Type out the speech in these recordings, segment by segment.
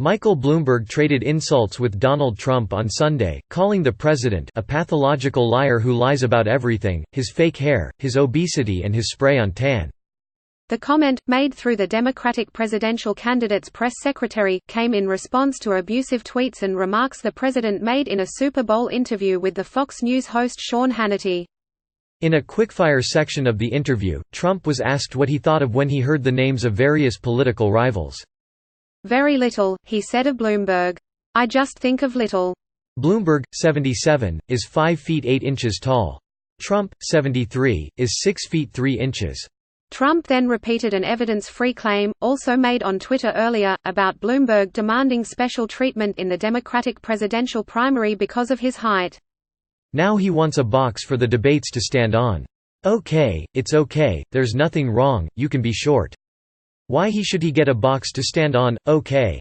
Michael Bloomberg traded insults with Donald Trump on Sunday, calling the president a pathological liar who lies about everything, his fake hair, his obesity and his spray on tan. The comment, made through the Democratic presidential candidate's press secretary, came in response to abusive tweets and remarks the president made in a Super Bowl interview with the Fox News host Sean Hannity. In a quickfire section of the interview, Trump was asked what he thought of when he heard the names of various political rivals. "Very little," he said of Bloomberg. "I just think of little." Bloomberg, 77, is 5 feet 8 inches tall. Trump, 73, is 6 feet 3 inches. Trump then repeated an evidence-free claim, also made on Twitter earlier, about Bloomberg demanding special treatment in the Democratic presidential primary because of his height. Now he wants a box for the debates to stand on. Okay, it's okay, there's nothing wrong, you can be short. Why should he get a box to stand on? Okay.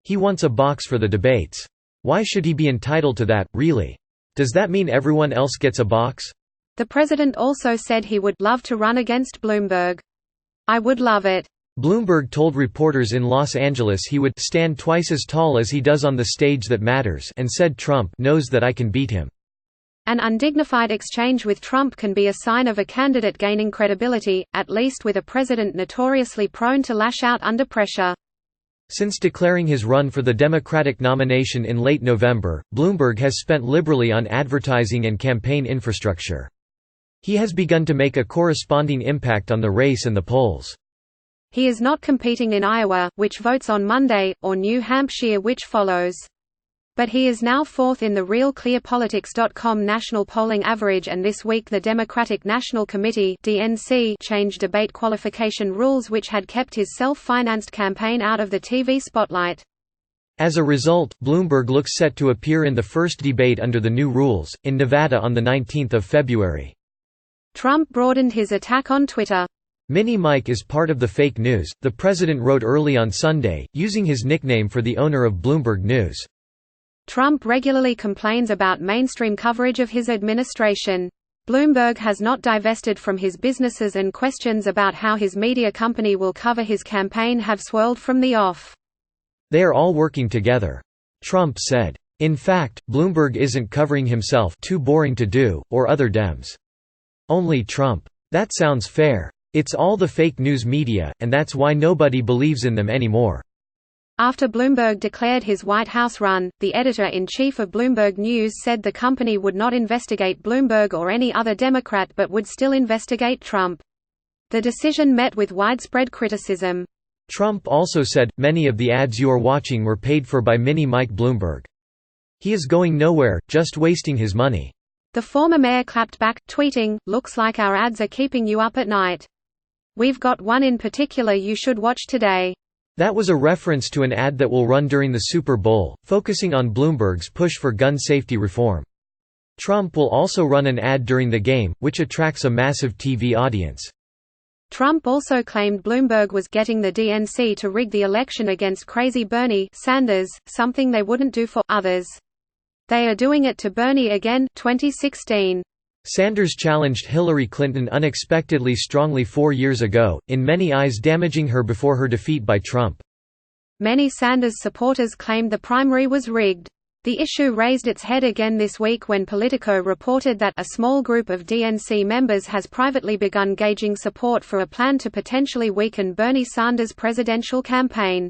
He wants a box for the debates. Why should he be entitled to that, really? Does that mean everyone else gets a box? The president also said he would love to run against Bloomberg. "I would love it." Bloomberg told reporters in Los Angeles he would stand twice as tall as he does on the stage that matters and said Trump knows that I can beat him. An undignified exchange with Trump can be a sign of a candidate gaining credibility, at least with a president notoriously prone to lash out under pressure. Since declaring his run for the Democratic nomination in late November, Bloomberg has spent liberally on advertising and campaign infrastructure. He has begun to make a corresponding impact on the race and the polls. He is not competing in Iowa, which votes on Monday, or New Hampshire, which follows. But he is now fourth in the RealClearPolitics.com national polling average, and this week the Democratic National Committee (DNC) changed debate qualification rules which had kept his self-financed campaign out of the TV spotlight. As a result, Bloomberg looks set to appear in the first debate under the new rules, in Nevada on 19 February. Trump broadened his attack on Twitter. Mini Mike is part of the fake news, the president wrote early on Sunday, using his nickname for the owner of Bloomberg News. Trump regularly complains about mainstream coverage of his administration. Bloomberg has not divested from his businesses, and questions about how his media company will cover his campaign have swirled from the off. They are all working together. Trump said. In fact, Bloomberg isn't covering himself, too boring to do, or other Dems. Only Trump. That sounds fair. It's all the fake news media, and that's why nobody believes in them anymore. After Bloomberg declared his White House run, the editor-in-chief of Bloomberg News said the company would not investigate Bloomberg or any other Democrat but would still investigate Trump. The decision met with widespread criticism. Trump also said, "Many of the ads you are watching were paid for by Mini Mike Bloomberg. He is going nowhere, just wasting his money." The former mayor clapped back, tweeting, "Looks like our ads are keeping you up at night. We've got one in particular you should watch today." That was a reference to an ad that will run during the Super Bowl, focusing on Bloomberg's push for gun safety reform. Trump will also run an ad during the game, which attracts a massive TV audience. Trump also claimed Bloomberg was getting the DNC to rig the election against crazy Bernie Sanders, something they wouldn't do for others. They are doing it to Bernie again. 2016. Sanders challenged Hillary Clinton unexpectedly strongly 4 years ago, in many eyes damaging her before her defeat by Trump. Many Sanders supporters claimed the primary was rigged. The issue raised its head again this week when Politico reported that a small group of DNC members has privately begun gauging support for a plan to potentially weaken Bernie Sanders' presidential campaign.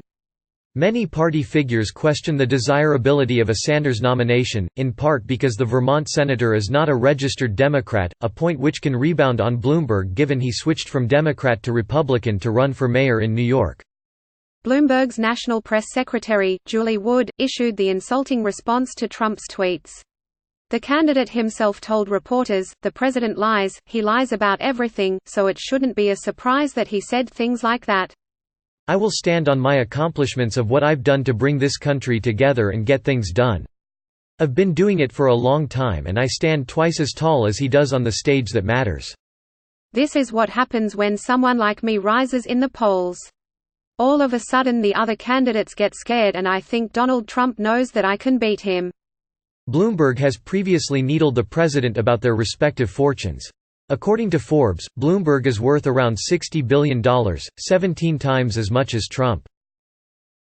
Many party figures question the desirability of a Sanders nomination, in part because the Vermont senator is not a registered Democrat, a point which can rebound on Bloomberg given he switched from Democrat to Republican to run for mayor in New York. Bloomberg's national press secretary, Julie Wood, issued the insulting response to Trump's tweets. The candidate himself told reporters, "The president lies, he lies about everything, so it shouldn't be a surprise that he said things like that. I will stand on my accomplishments of what I've done to bring this country together and get things done. I've been doing it for a long time and I stand twice as tall as he does on the stage that matters. This is what happens when someone like me rises in the polls. All of a sudden the other candidates get scared and I think Donald Trump knows that I can beat him." Bloomberg has previously needled the president about their respective fortunes. According to Forbes, Bloomberg is worth around $60 billion, 17 times as much as Trump.